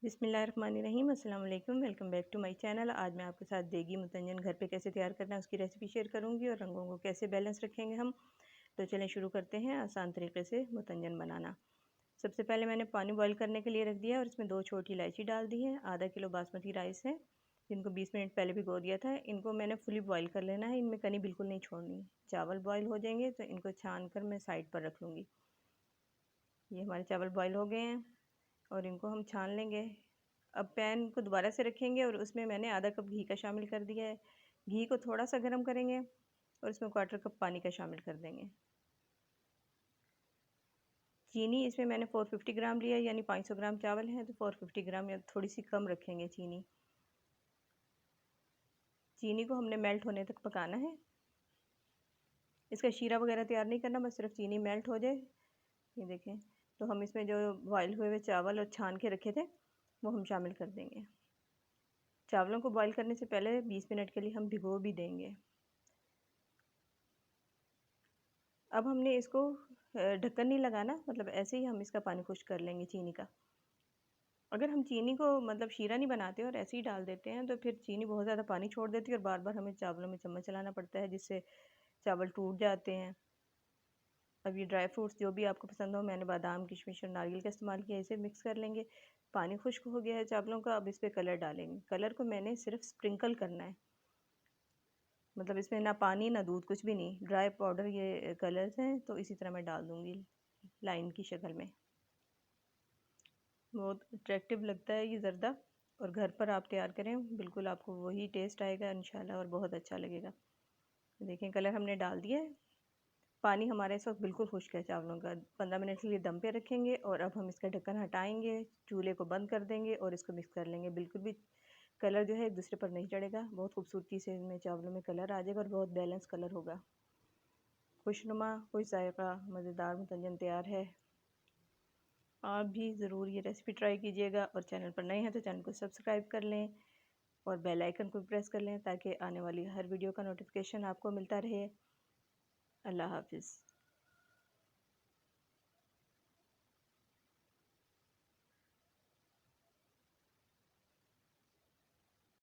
बिस्मिल्लाहिर्रहमानिर्रहीम अस्सलाम वालेकुम। Welcome back to my channel. आज मैं आपके साथ देगी मुतंजन घर पे कैसे तैयार करना है उसकी रेसिपी शेयर करूंगी और रंगों को कैसे बैलेंस रखेंगे हम। तो चलें शुरू करते हैं आसान तरीके से मुतंजन बनाना। सबसे पहले मैंने पानी बॉईल करने के लिए रख दिया और इसमें 2 छोटी इलायची डाल दी है। आधा किलो बासमती राइस है जिनको 20 मिनट पहले भिगो दिया था। इनको मैंने फुली बॉईल कर लेना है, इनमें कनी बिल्कुल नहीं छोड़नी। चावल बॉईल हो जाएंगे तो इनको छान कर मैं साइड पर रख लूँगी। ये हमारे चावल बॉईल हो गए हैं और इनको हम छान लेंगे। अब पैन को दोबारा से रखेंगे और उसमें मैंने आधा कप घी का शामिल कर दिया है। घी को थोड़ा सा गर्म करेंगे और इसमें 1/4 कप पानी का शामिल कर देंगे। चीनी इसमें मैंने 450 ग्राम लिया, यानी 500 ग्राम चावल है तो 450 ग्राम या थोड़ी सी कम रखेंगे चीनी। चीनी को हमने मेल्ट होने तक पकाना है। इसका शीरा वगैरह तैयार नहीं करना, बस सिर्फ चीनी मेल्ट हो जाए। ये देखें, तो हम इसमें जो बॉयल हुए हुए चावल और छान के रखे थे वो हम शामिल कर देंगे। चावलों को बॉईल करने से पहले 20 मिनट के लिए हम भिगो भी देंगे। अब हमने इसको ढक्कन नहीं लगाना, मतलब ऐसे ही हम इसका पानी खुश्क कर लेंगे चीनी का। अगर हम चीनी को मतलब शीरा नहीं बनाते और ऐसे ही डाल देते हैं तो फिर चीनी बहुत ज़्यादा पानी छोड़ देती है और बार बार हमें चावलों में चम्मच चलाना पड़ता है, जिससे चावल टूट जाते हैं। अब ये ड्राई फ्रूट्स जो भी आपको पसंद हो, मैंने बादाम, किशमिश और नारियल का इस्तेमाल किया, इसे मिक्स कर लेंगे। पानी खुश्क हो गया है चावलों का, अब इस पर कलर डालेंगे। कलर को मैंने सिर्फ स्प्रिंकल करना है, मतलब इसमें ना पानी ना दूध, कुछ भी नहीं, ड्राई पाउडर ये कलर्स हैं। तो इसी तरह मैं डाल दूँगी लाइन की शक्ल में। बहुत अट्रैक्टिव लगता है ये ज़र्दा, और घर पर आप तैयार करें बिल्कुल आपको वही टेस्ट आएगा इंशाल्लाह और बहुत अच्छा लगेगा। देखें कलर हमने डाल दिया है। पानी हमारे इस वक्त बिल्कुल खुश्क है चावलों का। 15 मिनट के लिए दम पे रखेंगे और अब हम इसका ढक्कन हटाएंगे, चूल्हे को बंद कर देंगे और इसको मिक्स कर लेंगे। बिल्कुल भी कलर जो है एक दूसरे पर नहीं चढ़ेगा, बहुत खूबसूरती से इसमें चावलों में कलर आ जाएगा और बहुत बैलेंस कलर होगा। खुशनुमा, कोई जायका, मज़ेदार मुतंजन तैयार है। आप भी ज़रूर ये रेसिपी ट्राई कीजिएगा और चैनल पर नए हैं तो चैनल को सब्सक्राइब कर लें और बेल आइकन को प्रेस कर लें ताकि आने वाली हर वीडियो का नोटिफिकेशन आपको मिलता रहे। अल्लाह हाफ़िज़।